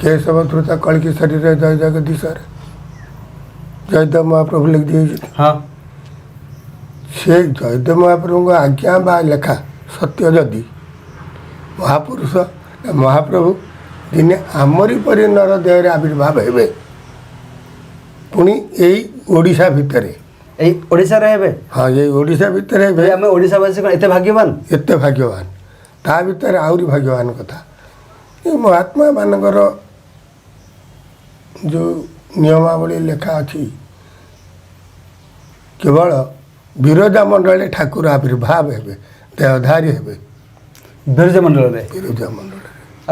केशव ध्रुता कलिकी शरीर जय जगदीश्वर जयदेव महाप्रभु लिख दिए। हाँ से जयदेव महाप्रभु को आज्ञा बा लेखा सत्य जदि महापुरुष महाप्रभु दिने आमरी परि नर देह आविर्भाव हे पुणी यही ओडिशा भितर ओडिशा रे हाँ ये ओडिशा भितर आम ओडिशावासी एते भाग्यवान एते भाग्यवान ता भितर आहरी भाग्यवान कथा ये महात्मा मानकर जो नियमावली लेखा अच्छी केवल विरजा मंडल ठाकुर आविर्भाव हे देहधारी हे बिरजा मंडल विरजा मंडल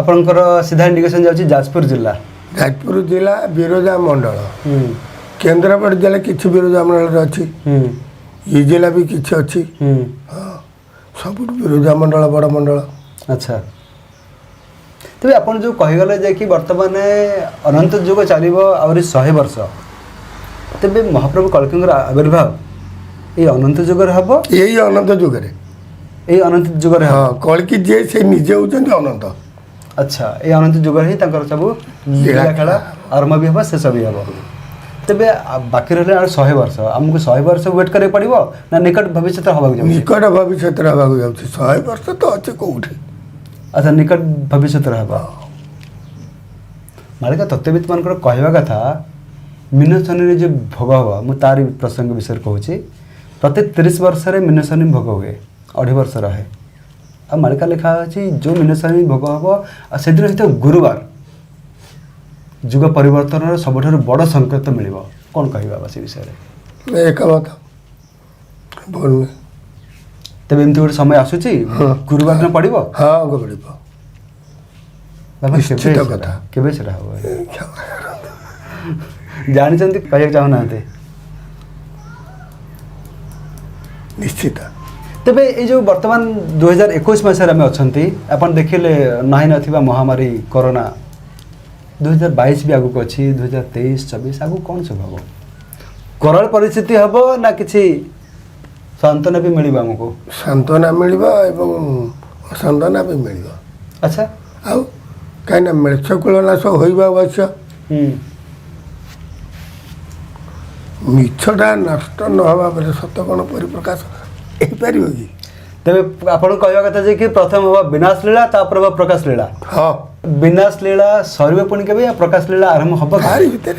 आपनकर सीधा इंडिकेशन जाउची जाजपुर जिला विरजा मंडल केन्द्रापड़ा जिला किसी विरजा मंडल अच्छी ये जिला भी किसी अच्छी हाँ सब विरजा मंडल बड़ मंडल। अच्छा तेज आप जो कहीगले जे कि वर्तमान अनंत युग चलो आहरी 100 वर्ष तेज महाप्रभु कल्किंगर आविर्भाव ये अनंत युगर हम यही अनंत युगरे ये अनंत युगर हाँ कल्कि जे से निजे होचंती अनंत। अच्छा ये अनंत युगर ही सब लीला खेला आरंभ भी हम शेष भी हम तेरे बाकी रहा 100 वर्ष आमको 100 वर्ष वेट करें पड़ो ना निकट भविष्य हवा निकट भविष्य हवा 100 वर्ष तो अच्छे कौटे। अच्छा निकट भविष्य हवा मालिका तत्वविद मान कहवा कथा मीन शनि जो भोग हम मुझे तारी प्रसंग विषय कहूँ प्रत्येक 30 वर्ष मीन शनि भोग हुए 2.5 वर्ष रहे आ मालिका लिखा अच्छी जो मीन शनि भोग हम से दिन सहित गुरुवार जुग परिवर्तन सबुठ बड़ संकेत मिल कौन कह से विषय एक तेज एमती गोटे समय आसूची गुरुवार दिन पड़ो हाँ पड़ो केवे से जानते कह चाहूना निश्चित तेबे ये जो वर्तमान 2021 मसीह आम अच्छा आप देखिले ना ना महामारी कोरोना 2022 भी आगू अच्छी 2023-24 आगू कौन सब हम कराल परिस्थिति हम ना कि सांत्वना भी मिल आमको सांत्वना मिल सांत्वना भी मिल। अच्छा आउ कहीं मृक्षकुलनाश होइबा अवश्य मिछटा नष्ट न हवा बेले सत कौन परिप्रकाश हो पार कि तेरे आप कहवा कथा जे कि प्रथम हम विनाश लीला तापर हम प्रकाश लीला हाँ विनाश लीला सर पुणी के या प्रकाश लीला आरंभ हम आरी भर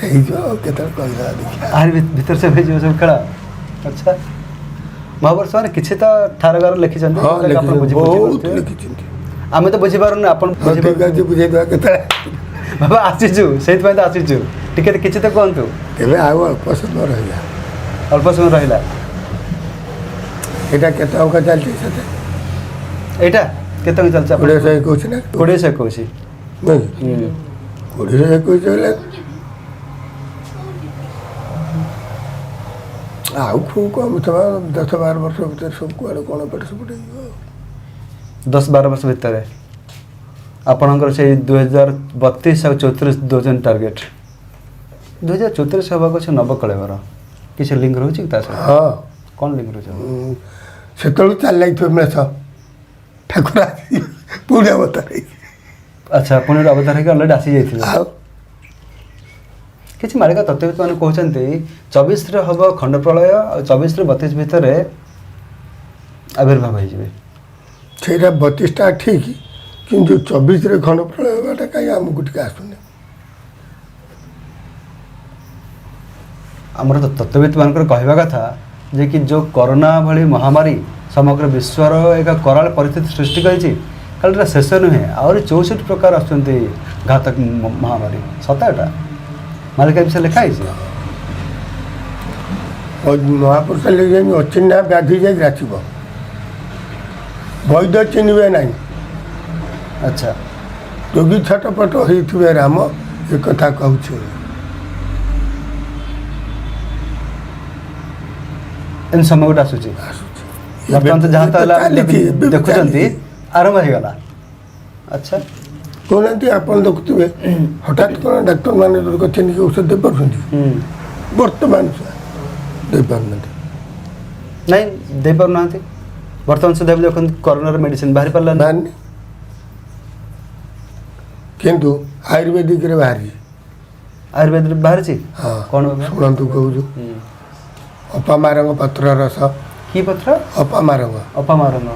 आरी भीतर से भेज सब खेला। अच्छा महावर्ष मैंने किसी तो ठारगार लिखी आम तो बुझीपार आप बाबा आसीचु से आसीचु टिके किसी तो कहतु अल्प समय रहा अल्प समय रहा यहाँ केत अंक चलती यहाँ केत अंक चलती 2021 ना 2021 नहीं 2021 आउ खूब कम था 10-12 वर्ष भर सब कड़े कौन पेट सेपटे 10-12 वर्ष भितर आपणकर से 2032 और 34 दौरान टार्गेट 2034 हवा को नवकलेवर किसी लिंक रोचे हाँ कौन लिंक रोचे से चल जाइए मेष ठाकुर पुणे अवतार। अच्छा पुणे अवतार है अलरेडी आसी जाइए किसी मालिका तत्वविद मैंने कहते 24 हम खंड प्रलय और 24 ରୁ 32 भितर आविर्भाव हो 32टा ठीक कि 24 खंड प्रलय होगा कहीं आमको टे आसुनि आमर तत्वविद मान कहवा कथा जे कि जो कोरोना भली महामारी समग्र विश्वर एक कराल परिस्थिति सृष्टि कर शेष नुहे आहरी 64 प्रकार घातक महामारी सतटा मालिका विषय लिखाई महापुरुष लिखे अचिन्हा व्याधि जाए ग्रासिब वैद्य चिन्हे ना। अच्छा रोगी छटपट होते राम एक कथा कहूँ इन समय गोटे आसूची बर्तमान तो जहाँ तो देखुं आरंभ होगा। अच्छा कहना आप देखुए हठात कौन डाक्तर मैंने कि औषध दे पार बर्तमान दे पार नहीं दे पार ना बर्तमान सुधा भी देखते कोरोना मेडिसिन बाहरी पारा किंतु ଆୟୁର୍ବେଦିକରେ ବାହାରିଛି। ଆୟୁର୍ବେଦରେ ବାହାରିଛି ହଁ କ'ଣ ବାବା? ଶୁଣନ୍ତୁ କହୁଛୁ। ଅପାମାରଙ୍ଗ ପତ୍ର ରସ। କି ପତ୍ର? ଅପାମାରଙ୍ଗ। ଅପାମାରଙ୍ଗ।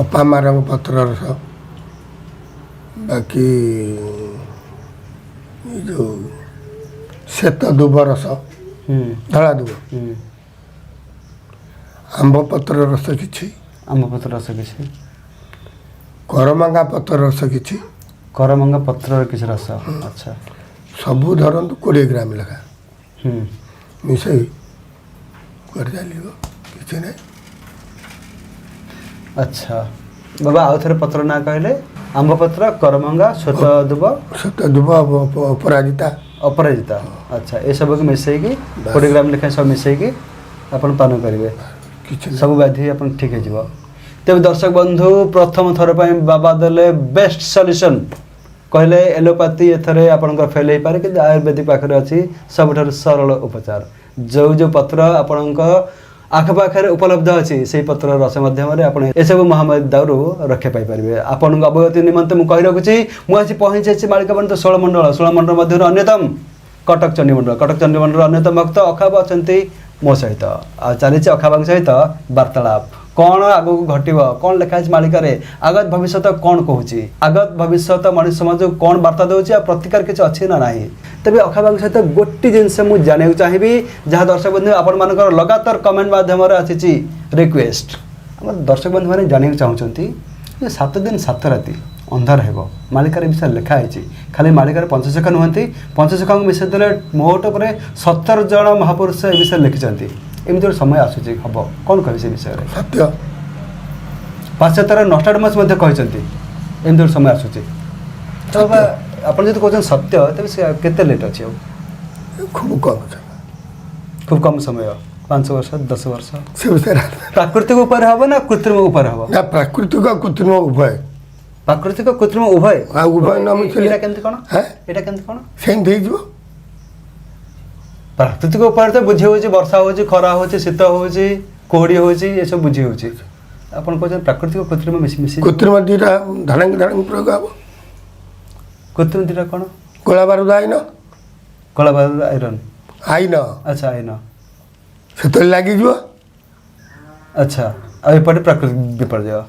ଅପାମାରଙ୍ଗ ପତ୍ର ରସ। ବାକି ଏ ଯେଉଁ ଶ୍ଵେତ ଦୁବ ରସ, ଧଳା ଦୁବ, ଆମ୍ବ ପତ୍ର ରସ କିଛି, ଆମ୍ବ ପତ୍ର ରସ କିଛି, କରମଙ୍ଗା ପତ୍ର ରସ କିଛି, କରମଙ୍ଗା ପତ୍ରର କିଛି ରସ। ଆଚ୍ଛା। ସବୁ ଧରନ୍ତୁ 20 ଗ୍ରାମ ଲେଖା ହୁଁ। ମିଶାଇ କରି ଚାଲିବ, କିଛି ନାହିଁ। ଆଚ୍ଛା ବାବା ଆଉ ଥରେ ପତ୍ର ନାଁ କହିଲେ? ଆମ୍ବ ପତ୍ର, କରମଙ୍ଗା, ଶ୍ଵେତ ଦୁବ, ଶ୍ଵେତ ଦୁବ, ଅପରାଜିତା। ଅପରାଜିତା। ଆଚ୍ଛା ଏସବୁକୁ ମିଶାଇକି 20 ଗ୍ରାମ ଲେଖାଏଁ ସବୁ ମିଶାଇକି ଆପଣ ପାନ କରିବେ, କିଛି ନାହିଁ। ସବୁ ବ୍ୟାଧି ଆପଣ ଠିକ୍ ହେଇଯିବ। ତେବେ ଦର୍ଶକ ବନ୍ଧୁ ପ୍ରଥମ ଥର ପାଇଁ ବାବା ଦେଲେ ବେଷ୍ଟ ସଲ୍ୟୁସନ୍। କହିଲେ ଏଲୋପାଥି ଏଥିରେ ଆପଣଙ୍କର ଫେଲ୍ ହେଇପାରେ, କିନ୍ତୁ ଆୟୁର୍ବେଦିକ ପାଖରେ ଅଛି ସବୁଠାରୁ ସରଳ ଉପଚାର। ଯେଉଁ ପତ୍ର ଆପଣଙ୍କ ଆଖପାଖରେ ଉପଲବ୍ଧ ଅଛି ସେହି ପତ୍ର ରସ ମାଧ୍ୟମରେ ଆପଣ ଏସବୁ ମହାମାରୀ ଦାଉରୁ ରକ୍ଷା ପାଇପାରିବେ। ଆପଣଙ୍କ ଅବଗତି ନିମନ୍ତେ ମୁଁ କହି ରଖୁଛି, ମୁଁ ଆସି ପହଞ୍ଚିଛି ମାଳିକାବନ୍ତ 16 ମଣ୍ଡଳ। 16 ମଣ୍ଡଳ ମଧ୍ୟରୁ ଅନ୍ୟତମ କଟକ ଚଣ୍ଡୀମଣ୍ଡଳ। କଟକ ଚଣ୍ଡୀମଣ୍ଡଳର ଅନ୍ୟତମ ଭକ୍ତ ଅଖାବ ଅଛନ୍ତି ମୋ ସହିତ। ଆଉ ଚାଲିଛି ଅଖାବାଙ୍କ ସହିତ ବାର୍ତ୍ତାଳାପ। କ'ଣ ଆଗକୁ ଘଟିବ, କ'ଣ ଲେଖା ଅଛି ମାଳିକାରେ, ଆଗତ ଭବିଷ୍ୟତ କ'ଣ କହୁଛି, ଆଗତ ଭବିଷ୍ୟତ ମଣିଷ ସମାଜକୁ କ'ଣ ବାର୍ତ୍ତା ଦେଉଛି, ଆଉ ପ୍ରତିକାର କିଛି ଅଛି ନା ନାହିଁ। ତେବେ ଅଖାବାଙ୍କ ସହିତ ଗୋଟିଏ ଜିନିଷ ମୁଁ ଜାଣିବାକୁ ଚାହିଁବି, ଯାହା ଦର୍ଶକ ବନ୍ଧୁ ଆପଣମାନଙ୍କର ଲଗାତାର କମେଣ୍ଟ ମାଧ୍ୟମରେ ଆସିଛି ରିକ୍ୱେଷ୍ଟ। ଆମର ଦର୍ଶକ ବନ୍ଧୁମାନେ ଜାଣିବାକୁ ଚାହୁଁଛନ୍ତି ଯେ 7 ଦିନ 7 ରାତି ଅନ୍ଧାର ହେବ, ମାଳିକାର ବିଷୟରେ ଲେଖା ହେଇଛି। ଖାଲି ମାଳିକାରେ ପଞ୍ଚସଖା ନୁହନ୍ତି, ପଞ୍ଚସଖାଙ୍କୁ ମିଶାଇ ଦେଲେ ମୋଟ ଉପରେ 17 ଜଣ ମହାପୁରୁଷ ଏ ବିଷୟରେ ଲେଖିଛନ୍ତି। ଏମିତି ଗୋଟେ ସମୟ ଆସୁଛି, ହେବ କ'ଣ କହିବେ ସେ ବିଷୟରେ? ସତ୍ୟ। ପାଶ୍ଚାତ୍ୟର ନଷ୍ଟାଡମସ୍ ମଧ୍ୟ କହିଛନ୍ତି ଏମିତି ଗୋଟେ ସମୟ ଆସୁଛି। ତ ବାବା ଆପଣ ଯଦି କହୁଛନ୍ତି ସତ୍ୟ, ତେବେ ସେ କେତେ ଲେଟ୍ ଅଛି? ଆଉ ଖୁବ୍ କମ୍ ଅଛି। ଖୁବ୍ କମ୍ ସମୟ, 5 ବର୍ଷ 10 ବର୍ଷ। ସେ ବିଷୟରେ ପ୍ରାକୃତିକ ଉପାୟରେ ହେବ ନା କୃତ୍ରିମ ଉପାୟରେ ହେବ? ନା, ପ୍ରାକୃତିକ କୃତ୍ରିମ ଉଭୟ। ପ୍ରାକୃତିକ କୃତ୍ରିମ ଉଭୟ। ଆଉ ଉଭୟ ନ ମିଶିଲେ ଏଇଟା କେମିତି କ'ଣ? ହେଁ? ଏଇଟା କେମିତି କ'ଣ? ସେମିତି ହେଇଯିବ। ପ୍ରାକୃତିକ ଉପାୟରେ ତ ବୁଝି ହେଉଛି, ବର୍ଷା ହେଉଛି, ଖରା ହେଉଛି, ଶୀତ ହେଉଛି, କୁହୁଡ଼ି ହେଉଛି, ଏସବୁ ବୁଝି ହେଉଛି। ଆପଣ କହୁଛନ୍ତି ପ୍ରାକୃତିକ କୃତ୍ରିମ ମିଶି କୃତ୍ରିମ ଦୁଇଟା ଧାଡ଼ାଙ୍ଗ ପ୍ରୟୋଗ ହେବ। କୃତ୍ରିମ ଦୁଇଟା କ'ଣ? ଗୋଳା ବାରୁଦ ଆଇନ। କଳା ବାରୁଦ ଆଇରନ୍। ଆଇନ ଆଚ୍ଛା ଆଇନ। ସେତେବେଳେ ଲାଗିଯିବ। ଆଚ୍ଛା ଆଉ ଏପଟେ ପ୍ରାକୃତିକ ବିପର୍ଯ୍ୟୟ,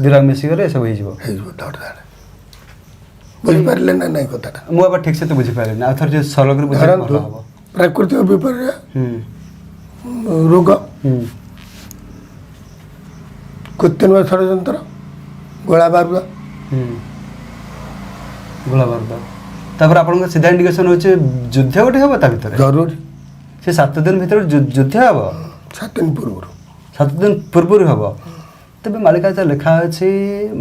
ଦୁଇଟା ମିଶିଗଲେ ଏସବୁ ହେଇଯିବ। ହେଇଯିବ ଧଡ଼ ଧାଡ଼। ବୁଝିପାରିଲେ ନା ନାଇଁ କଥାଟା? ମୁଁ ଏବେ ଠିକ୍ ସେ ତ ବୁଝିପାରିଲିନି, ଆଉ ଥରେ ଯଦି ସରଳରେ ବୁଝିଲେ ଭଲ ହେବ। ପ୍ରାକୃତିକ ବିପର୍ଯ୍ୟୟ, ରୋଗ, କୃତ୍ରିମ ଷଡ଼ଯନ୍ତ୍ର, ଗୋଳା ବାରୁଦ। ଗୋଳା ବାରୁଦ। ତାପରେ ଆପଣଙ୍କ ସିଧା ଇଣ୍ଡିକେସନ୍ ହେଉଛି ଯୁଦ୍ଧ ଗୋଟେ ହେବ ତା ଭିତରେ। ଜରୁରୀ। ସେ 7 ଦିନ ଭିତରେ ଯୁଦ୍ଧ ହେବ? 7 ଦିନ ପୂର୍ବରୁ। 7 ଦିନ ପୂର୍ବରୁ ହେବ। ତେବେ ମାଳିକାରେ ଲେଖା ଅଛି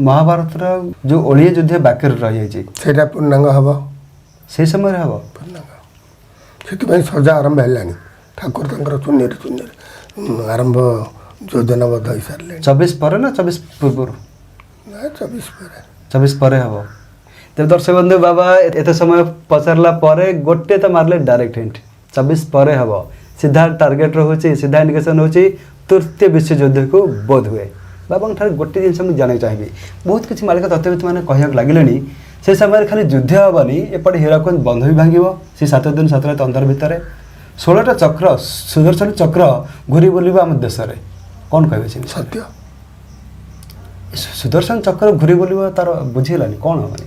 ମହାଭାରତର ଯେଉଁ ଓଳିଏ ଯୁଦ୍ଧ ବାକ୍ୟରେ ରହିଯାଇଛି, ସେଇଟା ପୂର୍ଣ୍ଣାଙ୍ଗ ହେବ। ସେଇ ସମୟରେ ହେବ? ପୂର୍ଣ୍ଣାଙ୍ଗ। ସେଥିପାଇଁ ସଜା ଆରମ୍ଭ ହେଲାଣି। ଠାକୁର ତାଙ୍କର ଶୂନ୍ୟରେ ଆରମ୍ଭ ଯୋଜନାବଦ୍ଧ ହେଇସାରିଲେଣି। 24 ପରେ ନା 24 ପୂର୍ବରୁ? ନା, 24 ପରେ। 24 ପରେ ହେବ। ତେବେ ଦର୍ଶକ ବନ୍ଧୁ ବାବା ଏତେ ସମୟ ପଚାରିଲା ପରେ ଗୋଟେ ତ ମାରିଲେ ଡାଇରେକ୍ଟ ହିଣ୍ଟ, 24 ପରେ ହେବ। ସିଧା ଟାର୍ଗେଟ୍ ରହୁଛି, ସିଧା ଇଣ୍ଡିକେସନ୍ ହେଉଛି ତୃତୀୟ ବିଶ୍ୱଯୁଦ୍ଧକୁ ବୋଧ ହୁଏ। ବାବାଙ୍କ ଠାରୁ ଗୋଟେ ଜିନିଷ ମୁଁ ଜାଣିବାକୁ ଚାହିଁବି, ବହୁତ କିଛି ମାଳିକା ତତ୍ତ୍ୱବିତ୍ମାନେ କହିବାକୁ ଲାଗିଲେଣି ସେ ସମୟରେ ଖାଲି ଯୁଦ୍ଧ ହେବନି, ଏପଟେ ହୀରାକୁଦ ବନ୍ଧ ବି ଭାଙ୍ଗିବ। ସେ 7 ଦିନ 7 ରାତି ଅନ୍ଧାର ଭିତରେ 16ଟା ଚକ୍ର, ସୁଦର୍ଶନ ଚକ୍ର ଘୁରି ବୁଲିବ ଆମ ଦେଶରେ। କ'ଣ କହିବେ ସେ? ସତ୍ୟ। ସୁଦର୍ଶନ ଚକ୍ର ଘୁରି ବୁଲିବ, ତାର ବୁଝିହେଲାନି କ'ଣ ହେବନି,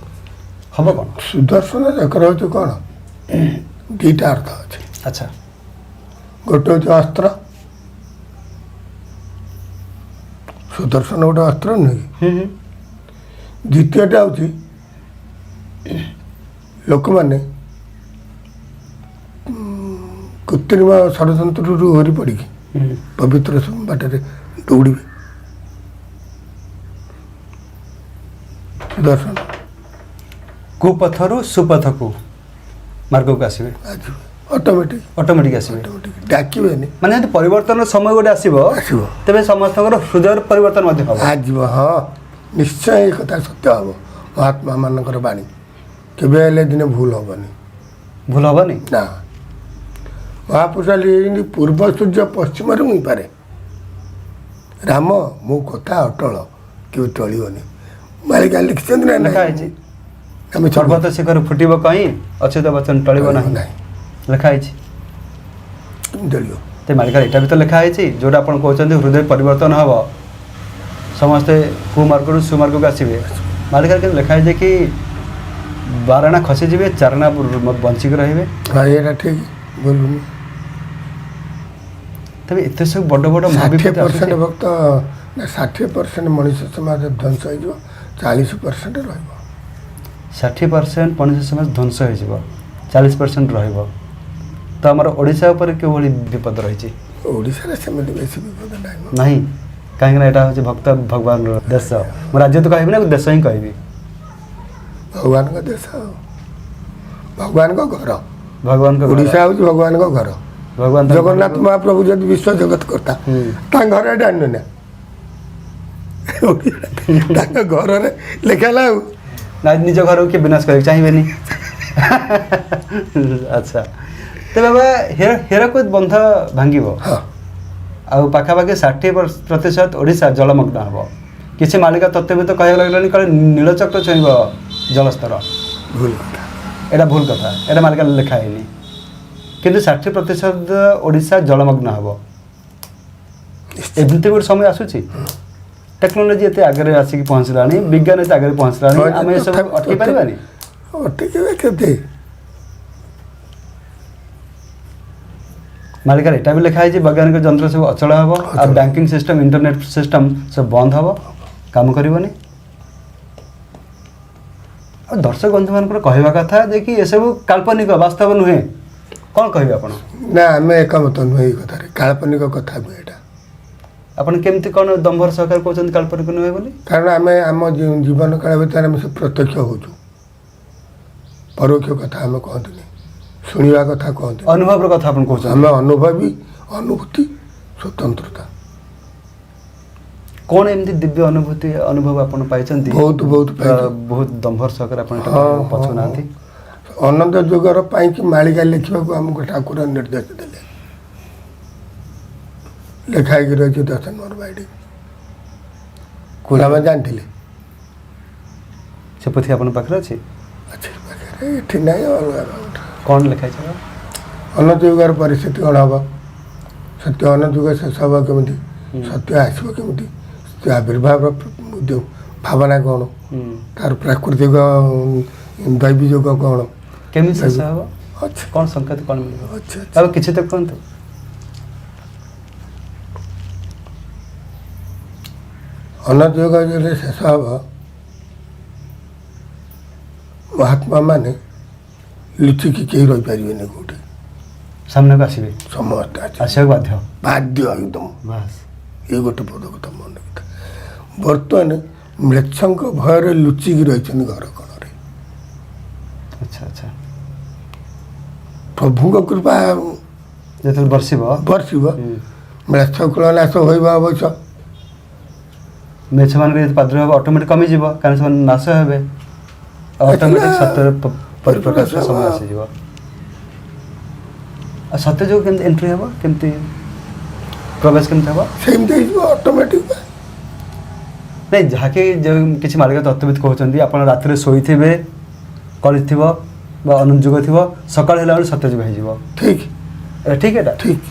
ହେବ କ'ଣ? ସୁଦର୍ଶନ ଚକ୍ର ହେଉଛି କ'ଣ? ଦୁଇଟା ଅର୍ଥ ଅଛି। ଆଚ୍ଛା। ଗୋଟେ ହେଉଛି ଅସ୍ତ୍ର। ସୁଦର୍ଶନ ଗୋଟେ ଅସ୍ତ୍ର ନୁହେଁ କି? ଦ୍ୱିତୀୟଟା ହେଉଛି ଲୋକମାନେ କୃତ୍ରିମ ଷଡ଼ଯନ୍ତ୍ରରୁ ଓହରି ପଡ଼ିକି ପବିତ୍ର ବାଟରେ ଦୌଡ଼ିବେ। ସୁଦର୍ଶନ କୁପଥରୁ ସୁପଥକୁ ମାର୍ଗକୁ ଆସିବେ, ଅଟୋମେଟିକ୍ ଆସିବେ। ଡାକିବେନି, ମାନେ ଯଦି ପରିବର୍ତ୍ତନର ସମୟ ଗୋଟେ ଆସିବ, ତେବେ ସମସ୍ତଙ୍କର ହୃଦୟର ପରିବର୍ତ୍ତନ ମଧ୍ୟ ହେବ। ଆସିବ। ହଁ, ନିଶ୍ଚୟ ଏ କଥା ସତ୍ୟ ହେବ। ମହାତ୍ମା ମାନଙ୍କର ବାଣୀ କେବେ ହେଲେ ଦିନେ ଭୁଲ ହେବନି। ଭୁଲ ହେବନି ନା। ମହାପୁରୁଷ ଯେମିତି ପୂର୍ବ ସୂର୍ଯ୍ୟ ପଶ୍ଚିମରୁ ମୁଇଁପାରେ, ରାମ ମୋ କଥା ଅଟଳ କେବେ ଟଳିବନି। ମାଳିକା ଲେଖିଛନ୍ତି ନା? ଲେଖା ହେଇଛି। ଆମେ ପର୍ବତ ଶିଖର ଫୁଟିବ କहीं ଅଚ୍ୟୁତ ବଚନ ଟଳିବ ନାହିଁ ଲେଖା ହେଇଛି। ଦଳିବ ତ ମାଳିକାରେ ଏଇଟା ବି ତ ଲେଖା ହେଇଛି ଯେଉଁଟା ଆପଣ କହୁଛନ୍ତି ହୃଦୟ ପରିବର୍ତ୍ତନ ହେବ, ସମସ୍ତେ କୁମାର୍ଗରୁ ସୁମାର୍ଗକୁ ଆସିବେ। ମାଳିକାରେ କିନ୍ତୁ ଲେଖା ହେଇଛି କି 12 ଆଣା ଖସିଯିବେ, 4 ଆଣା ବଞ୍ଚିକି ରହିବେ। ହଁ ଏଇଟା ଠିକ୍ ବୋଲୁନି। ତେବେ ଏତେ ସବୁ ବଡ଼ ବଡ଼ 60% ଭକ୍ତ ନା 60% ମଣିଷ ସମାଜ ଧ୍ୱଂସ ହେଇଯିବ, 40% ରହିବ। 60% ମଣିଷ ସମାଜ ଧ୍ୱଂସ ହେଇଯିବ, 40% ରହିବ। ତ ଆମର ଓଡ଼ିଶା ଉପରେ କେଉଁଭଳି ବିପଦ ରହିଛି? ଓଡ଼ିଶାରେ ସେମିତି ବେଶୀ ବିପଦ ନାହିଁ। ନାହିଁ, କାହିଁକିନା ଏଇଟା ହେଉଛି ଭକ୍ତ ଭଗବାନର ଦେଶ। ମୁଁ ରାଜ୍ୟ ତ କହିବି ନା ଦେଶ ହିଁ କହିବି। ଭଗବାନଙ୍କ ଦେଶ, ଭଗବାନଙ୍କ ଘର। ଭଗବାନଙ୍କ ଓଡ଼ିଶା ହେଉଛି ଭଗବାନଙ୍କ ଘର। ଭଗବାନ ଜଗନ୍ନାଥ ମହାପ୍ରଭୁ ଯଦି ବିଶ୍ୱ ଜଗତ କର୍ତ୍ତା ତାଙ୍କ ଘର ଏଇଟା ଆଣିନ ନା ତାଙ୍କ ଘରରେ ଲେଖା ହେଲା ଆଉ ନା ନିଜ ଘରକୁ କିଏ ବିନାଶ କରିବାକୁ ଚାହିଁବେନି। ଆଚ୍ଛା, ତେବେ ବାବା ହୀରାକୁଦ ବନ୍ଧ ଭାଙ୍ଗିବ ହଁ ଆଉ ପାଖାପାଖି 60% ଓଡ଼ିଶା ଜଳମଗ୍ନ ହେବ। କିଛି ମାଳିକା ତତ୍ତ୍ୱବିତ କହିବାକୁ ଲାଗିଲାଣି କାଳେ ନୀଳଚକ୍ର ଛୁଇଁବ ଜଳସ୍ତର। ଭୁଲ କଥା, ଏଇଟା ଭୁଲ କଥା, ଏଇଟା ମାଳିକାରେ ଲେଖା ହେଇନି। କିନ୍ତୁ 60% ଓଡ଼ିଶା ଜଳମଗ୍ନ ହେବ। ଏମିତି ଗୋଟେ ସମୟ ଆସୁଛି, ଟେକ୍ନୋଲୋଜି ଏତେ ଆଗରେ ଆସିକି ପହଞ୍ଚିଲାଣି, ବିଜ୍ଞାନ ଏତେ ଆଗରେ ପହଞ୍ଚିଲାଣି, ଆମେ ଏସବୁ ଅଟକେଇ ପାରିବାନି। ଅଟକେଇବେ କେତେ? ମାଳିକାରେ ଏଇଟା ବି ଲେଖା ହେଇଛି ବୈଜ୍ଞାନିକ ଯନ୍ତ୍ର ସବୁ ଅଚଳ ହେବ, ଆଉ ବ୍ୟାଙ୍କିଂ ସିଷ୍ଟମ୍, ଇଣ୍ଟରନେଟ୍ ସିଷ୍ଟମ୍ ସବୁ ବନ୍ଦ ହେବ, କାମ କରିବନି। ଆଉ ଦର୍ଶକ ବନ୍ଧୁମାନଙ୍କର କହିବା କଥା ଯେ କି ଏସବୁ କାଳ୍ପନିକ, ବାସ୍ତବ ନୁହେଁ। କ'ଣ କହିବେ ଆପଣ? ନା ଆମେ ଏକମତ ନୁହେଁ ଏଇ କଥାରେ, କାଳ୍ପନିକ କଥା ନୁହେଁ ଏଇଟା। ଆପଣ କେମିତି କ'ଣ ଦମ୍ଭର ସହକାରେ କହୁଛନ୍ତି କାଳ୍ପନିକ ନୁହେଁ ବୋଲି? କାରଣ ଆମେ ଆମ ଜୀବନ କାଳ ଭିତରେ ଆମେ ସବୁ ପ୍ରତ୍ୟକ୍ଷ ହେଉଛୁ, ପରୋକ୍ଷ କଥା ଆମେ କହନ୍ତିନି, ଶୁଣିବା କଥା କହନ୍ତି, ଅନୁଭବର କଥା ଆପଣ କହୁଛନ୍ତି। ଆମେ ଅନୁଭବୀ, ଅନୁଭୂତି, ସ୍ୱତନ୍ତ୍ରତା। କ'ଣ ଏମିତି ଦିବ୍ୟ ଅନୁଭୂତି ଅନୁଭବ ଆପଣ ପାଇଛନ୍ତି? ବହୁତ ପାଇଛୁ। ବହୁତ ଦମ୍ଭର ସହକାରେ ଆପଣ ଏଇଟା ପଛୁନାହାନ୍ତି। ଅନନ୍ତ ଯୁଗର ପାଇଁକି ମାଳିକା ଲେଖିବାକୁ ଆମକୁ ଠାକୁର ନିର୍ଦ୍ଦେଶ ଦେଲେ। ଲେଖା ହେଇକି ରହିଛି 10 ନମ୍ବର ବାଇଡ଼ି। ଆମେ ଜାଣିଥିଲେ ସେ ପୋଥି ଆପଣଙ୍କ ପାଖରେ ଅଛି? ଅଛି ପାଖରେ, ଏଠି ନାହିଁ, ଅଲଗା ଗୋଟେ। କ'ଣ ଲେଖା ହେଇଛି? ଅନନ୍ତ ଯୁଗର ପରିସ୍ଥିତି କ'ଣ ହେବ, ସତ୍ୟ ଅନନ୍ତ ଯୁଗ ଶେଷ ହେବ କେମିତି, ସତ୍ୟ ଆସିବ କେମିତି, ସେ ଆବିର୍ଭାବର ଭାବନା କ'ଣ, ତାର ପ୍ରାକୃତିକ ଦୈବୀ ଯୁଗ କ'ଣ, କେମିତି ଶେଷ ହେବ, ଅଛି କ'ଣ ସଂକେତ କ'ଣ ମିଳିବ? ଅଛି ଆଉ କିଛି ତ କୁହନ୍ତୁ। ଅନନ୍ତ ଯୁଗ ଯଦି ଶେଷ ହେବ, ମହାତ୍ମା ମାନେ ଲୁଚିକି କେହି ରହିପାରିବେନି କେଉଁଠି, ସାମ୍ନାକୁ ଆସିବେ, ସମସ୍ତେ ଆସିବାକୁ ବାଧ୍ୟ ବାଧ୍ୟ ଏକଦମ। ବାସ୍। ଏ ଗୋଟେ ପଦ କଥା ମନେ କଥା। ବର୍ତ୍ତମାନ ମ୍ଲେଚ୍ଛଙ୍କ ଭୟରେ ଲୁଚିକି ରହିଛନ୍ତି ଘର କୋଣରେ। ଆଚ୍ଛା ଆଚ୍ଛା, ପ୍ରଭୁଙ୍କ କୃପା ଯେତେବେଳେ ବର୍ଷିବ ମ୍ଲେଚ୍ଛ କୁଳନାଶ ହୋଇବ ଅବଶ୍ୟ। ମେଛମାନଙ୍କ ଯଦି ପ୍ରାଦୁର୍ଭାବ ଅଟୋମେଟିକ୍ କମିଯିବ, କାରଣ ସେମାନେ ନାଶ ହେବେ, ଅଟୋମେଟିକ୍ ସତ୍ୟର ପରିପ୍ରକାଶର ସମୟ ଆସିଯିବ। ଆଉ ସତ୍ୟ ଯୋଗୁଁ କେମିତି ଏଣ୍ଟ୍ରି ହେବ, କେମିତି ପ୍ରବେଶ କେମିତି ହେବ? ସେମିତି ହେଇଯିବ ଅଟୋମେଟିକ୍। ନାଇଁ, ଯାହାକି ଯେଉଁ କିଛି ମାଳିକା ତତ୍ତ୍ୱବିତ କହୁଛନ୍ତି ଆପଣ ରାତିରେ ଶୋଇଥିବେ, କରିଥିବ ବା ଅନନ୍ତ ଯୁଗ ଥିବ, ସକାଳ ହେଲା ବେଳେ ସତ୍ୟ ଯୁଗ ହେଇଯିବ। ଠିକ୍ ଠିକ୍, ଏଇଟା ଠିକ୍,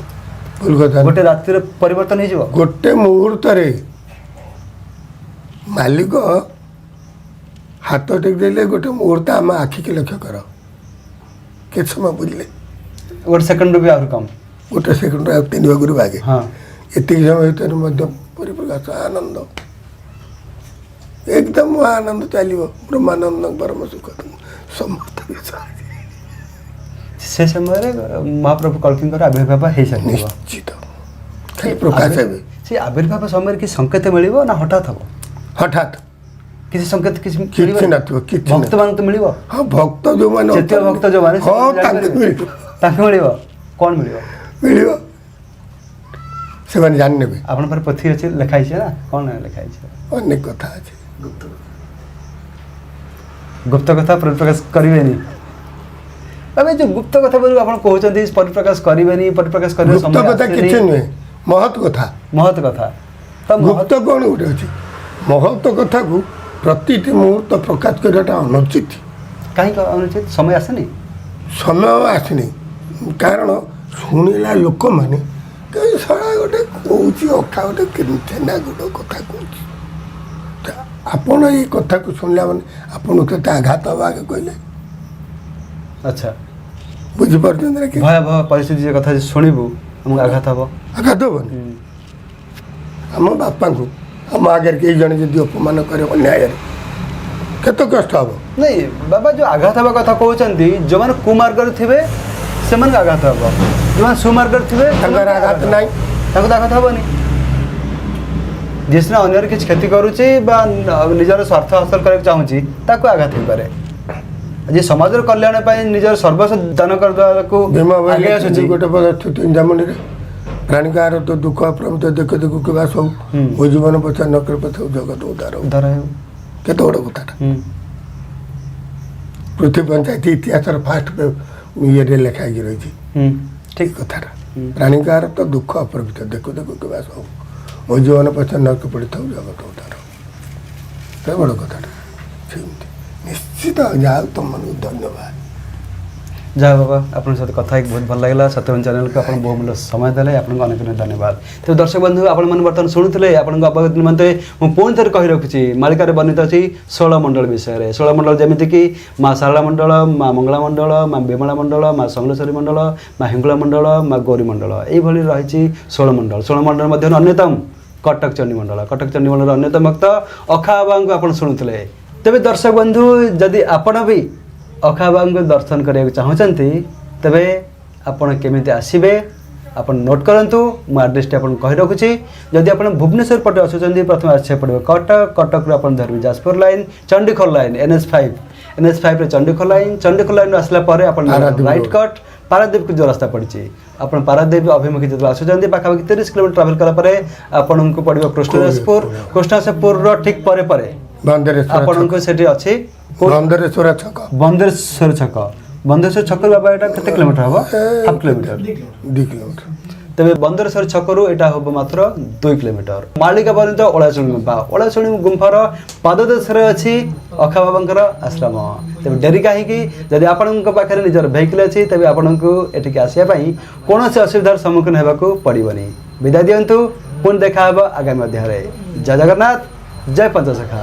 ଭୁଲ କଥା। ଗୋଟେ ରାତିରେ ପରିବର୍ତ୍ତନ ହେଇଯିବ। ଗୋଟେ ମୁହୂର୍ତ୍ତରେ ମାଲିକ ହାତ ଟେକି ଦେଲେ ଗୋଟେ ମୁହୂର୍ତ୍ତ ଆମ ଆଖିକି ଲକ୍ଷ୍ୟ କର, କେତେ ସମୟ ବୁଝିଲେ? ଗୋଟେ ସେକେଣ୍ଡରୁ ବି ଆହୁରି କମ୍, ଗୋଟେ ସେକେଣ୍ଡରେ ଆଉ 3 ଭାଗରୁ ଭାଗେ। ହଁ, ଏତିକି ସମୟ ଭିତରେ ମଧ୍ୟ ପରିପ୍ରକାଶ ଆନନ୍ଦ, ଏକଦମ ଆନନ୍ଦ ଚାଲିବ। ବ୍ରହ୍ମାନନ୍ଦ ପରମ ସୁଖ ସମସ୍ତ ସେ ସମୟରେ ମହାପ୍ରଭୁ କଳ୍କୀଙ୍କର ଆବିର୍ଭାବ ହେଇସାରିବ। ନିଶ୍ଚିତ ଖାଲି ପ୍ରକାଶ ହେବେ। ସେ ଆବିର୍ଭାବ ସମୟରେ କିଛି ସଂକେତ ମିଳିବ ନା ହଠାତ୍ ହେବ? ହଠାତ୍ କିଛି ସଂକେତ କିଛି ନଥିବ, କିଛି ଭକ୍ତମାନଙ୍କୁ ତ ମିଳିବ। ହଁ, ଭକ୍ତ ଯେଉଁମାନେ ଯେତେ ଭକ୍ତ ଯେଉଁମାନେ ତାଙ୍କୁ ମିଳିବ। କ'ଣ ମିଳିବ? ମିଳିବ, ସେମାନେ ଜାଣିନେବେ। ଆପଣଙ୍କ ପାଖରେ ପୋଥି ଅଛି, ଲେଖା ହେଇଛି ନା? କ'ଣ ଲେଖା ହେଇଛି? ଅନେକ କଥା ଅଛି। ଗୁପ୍ତ କଥା ପରିପ୍ରକାଶ କରିବେନି। ଏବେ ଯେଉଁ ଗୁପ୍ତ କଥା ବୋଲି ଆପଣ କହୁଛନ୍ତି, ପରିପ୍ରକାଶ କରିବେନି, ପରିପ୍ରକାଶ କରିବେ, ଗୁପ୍ତ କଥା କିଛି ନୁହେଁ, ମହତ୍ କଥା। ମହତ୍ କଥା ତ ଗୁପ୍ତ କ'ଣ ଗୋଟେ ଅଛି? ମହତ୍ କଥାକୁ ପ୍ରତିଟି ମୁହୂର୍ତ୍ତ ପ୍ରକାଶ କରିବାଟା ଅନୁଚିତ। କାହିଁକି ଅନୁଚିତ ସମୟ ଆସେନି? ସମୟ ଆସିନି, କାରଣ ଶୁଣିଲା ଲୋକମାନେ କେହି ଶଳା ଗୋଟେ କହୁଛି ଅଖା ଗୋଟେ କେନା ଗୋଟେ କଥା କହୁଛି। ଆପଣ ଏଇ କଥାକୁ ଶୁଣିଲା ମାନେ ଆପଣଙ୍କୁ କେତେ ଆଘାତ ହବ ଆଗେ କହିଲେ? ଆଚ୍ଛା, ବୁଝିପାରୁଛନ୍ତି ନା? ଭୟାବହ ପରିସ୍ଥିତି ଯେ କଥା ଶୁଣିବୁ ଆମକୁ ଆଘାତ ହବ। ଆଘାତ ହବନି? ଆମ ବାପାଙ୍କୁ ଆମ ଆଗରେ କେହି ଜଣେ ଯଦି ଅପମାନ କରେ ଅନ୍ୟାୟରେ କେତେ କଷ୍ଟ ହବ? ନାଇଁ ବାବା, ଯେଉଁ ଆଘାତ ହେବା କଥା କହୁଛନ୍ତି, ଯେଉଁମାନେ କୁମାର୍ଗରେ ଥିବେ ସେମାନଙ୍କୁ ଆଘାତ ହବ, ଯେଉଁମାନେ ସୁମାର୍ଗରେ ଥିବେ ତାଙ୍କର ଆଘାତ ନାହିଁ, ତାଙ୍କୁ ତ ଆଘାତ ହବନି। ଯିଏ ସିନା ଅନ୍ୟର କିଛି କ୍ଷତି କରୁଛି ବା ନିଜର ସ୍ୱାର୍ଥ ହାସଲ କରିବାକୁ ଚାହୁଁଛି ତାକୁ ଆଘାତ ହେଇପାରେ। ଯିଏ ସମାଜର କଲ୍ୟାଣ ପାଇଁ ନିଜର ସର୍ବସ୍ୱ ଦାନ କରିଦେବାକୁ ଆଗେଇ ଆସୁଛି। ଗୋଟେ ପରିସ୍ଥିତି ଜାମୁନିରେ ପ୍ରାଣିକାର ତ ଦୁଃଖ ପ୍ରମୁଖ ଦେଖ ଦେଖୁ କିବା ସବୁ ମୋ ଜୀବନ ପଛା ନକର ପଛାଉ ଜଗତ ଉଦ୍ଧାର ହେଉ। କେତେ ବଡ଼ କଥାଟା। ପୃଥିବୀ ପଞ୍ଚାୟତ ଇତିହାସର ଫାଷ୍ଟ ଇଏରେ ଲେଖା ହେଇକି ରହିଛି ଠିକ୍ କଥାଟା। ପ୍ରାଣିକାର ତ ଦୁଃଖ ଅପ୍ରମିତ ଦେଖୁ ଦେଖୁ କିବା ସବୁ ମୋ ଜୀବନ ପଛା ନକ ପଡ଼ିଥାଉ ଜଗତ ଉଦ୍ଧାର। କେତେ ବଡ଼ କଥାଟା। ସେମିତି ନିଶ୍ଚିତ ଯାହା ହଉ ତୁମମାନଙ୍କୁ ଧନ୍ୟବାଦ। ଯାହା ବାବା, ଆପଣଙ୍କ ସହିତ କଥା ହେଇକି ବହୁତ ଭଲ ଲାଗିଲା। ସତ୍ୟବାନ ଚ୍ୟାନେଲକୁ ଆପଣ ବହୁମୂଲ୍ୟ ସମୟ ଦେଲେ, ଆପଣଙ୍କୁ ଅନେକ ଅନେକ ଧନ୍ୟବାଦ। ତେବେ ଦର୍ଶକ ବନ୍ଧୁ, ଆପଣମାନେ ବର୍ତ୍ତମାନ ଶୁଣୁଥିଲେ, ଆପଣଙ୍କ ଅବଗତ ନିମନ୍ତେ ମୁଁ ପୁଣି ଥରେ କହି ରଖୁଛି, ମାଳିକାରେ ବର୍ଣ୍ଣିତ ଅଛି 16 ମଣ୍ଡଳ ବିଷୟରେ। 16 ମଣ୍ଡଳ ଯେମିତିକି ମା ଶାରଳା ମଣ୍ଡଳ, ମା ମଙ୍ଗଳା ମଣ୍ଡଳ, ମା ବିମଳା ମଣ୍ଡଳ, ମା ସମଲେଶ୍ୱରୀ ମଣ୍ଡଳ, ମା ହିଙ୍ଗୁଳା ମଣ୍ଡଳ, ମା ଗୌରୀ ମଣ୍ଡଳ, ଏଇଭଳି ରହିଛି 16 ମଣ୍ଡଳ। 16 ମଣ୍ଡଳ ମଧ୍ୟରୁ ଅନ୍ୟତମ କଟକ ଚଣ୍ଡୀ ମଣ୍ଡଳ। କଟକ ଚଣ୍ଡୀ ମଣ୍ଡଳର ଅନ୍ୟତମ ଭକ୍ତ ଅଖା ବାବାଙ୍କୁ ଆପଣ ଶୁଣୁଥିଲେ। ତେବେ ଦର୍ଶକ ବନ୍ଧୁ, ଯଦି ଆପଣ ବି ଅଖା ବାବାଙ୍କୁ ଦର୍ଶନ କରିବାକୁ ଚାହୁଁଛନ୍ତି, ତେବେ ଆପଣ କେମିତି ଆସିବେ ଆପଣ ନୋଟ୍ କରନ୍ତୁ। ମୁଁ ଆଡ୍ରେସଟି ଆପଣଙ୍କୁ କହି ରଖୁଛି। ଯଦି ଆପଣ ଭୁବନେଶ୍ୱର ପଟେ ଆସୁଛନ୍ତି, ପ୍ରଥମେ ଆସିବାକୁ ପଡ଼ିବ କଟକ। କଟକରୁ ଆପଣ ଧରିବେ ଯାଜପୁର ଲାଇନ୍, ଚଣ୍ଡିଖୋଲ ଲାଇନ୍, NH5ରେ ଚଣ୍ଡିଖୋଲ ଲାଇନ୍। ଚଣ୍ଡିଖୋଲ ଲାଇନ୍ରୁ ଆସିଲା ପରେ ଆପଣ ରାଇଟ୍ କଟ୍ ପାରାଦ୍ୱୀପକୁ ଯେଉଁ ରାସ୍ତା ପଡ଼ିଛି, ଆପଣ ପାରାଦ୍ୱୀପ ଅଭିମୁଖୀ ଯେତେବେଳେ ଆସୁଛନ୍ତି, ପାଖାପାଖି 30 କିଲୋମିଟର ଟ୍ରାଭେଲ୍ କଲା ପରେ ଆପଣଙ୍କୁ ପଡ଼ିବ କୃଷ୍ଣରାଜପୁର। କୃଷ୍ଣରାଜପୁରର ଠିକ୍ ପରେ ପରେ ଆପଣଙ୍କୁ ସେଠି ଅଛି ବନ୍ଦରେଶ୍ୱର ଛକ। ବନ୍ଦରେଶ୍ୱର ଛକ। ବନ୍ଦରେଶ୍ୱର ଛକରୁ ବାବା ଏଇଟା କେତେ କିଲୋମିଟର ହେବ? Half kilometre, 2 kilometre. ତେବେ ବନ୍ଦରେଶ୍ୱର ଛକରୁ ଏଇଟା ହେବ ମାତ୍ର 2 କିଲୋମିଟର। ମାଳିକା ପର୍ଯ୍ୟନ୍ତ ଓଳାଶୁଣୀ ଗୁମ୍ଫା। ଓଳାଶୁଣୀ ଗୁମ୍ଫାର ପାଦଦେଶରେ ଅଛି ଅଖା ବାବାଙ୍କର ଆଶ୍ରମ। ତେବେ ଡେରି କାହିଁକି? ଯଦି ଆପଣଙ୍କ ପାଖରେ ନିଜର ଭେହିକିଲ୍ ଅଛି, ତେବେ ଆପଣଙ୍କୁ ଏଠିକି ଆସିବା ପାଇଁ କୌଣସି ଅସୁବିଧାର ସମ୍ମୁଖୀନ ହେବାକୁ ପଡ଼ିବନି। ବିଦାୟ ଦିଅନ୍ତୁ, ପୁଣି ଦେଖା ହେବ ଆଗାମୀ ଅଧ୍ୟାୟରେ। ଜୟ ଜଗନ୍ନାଥ, ଜୟ ପଞ୍ଚସଖା।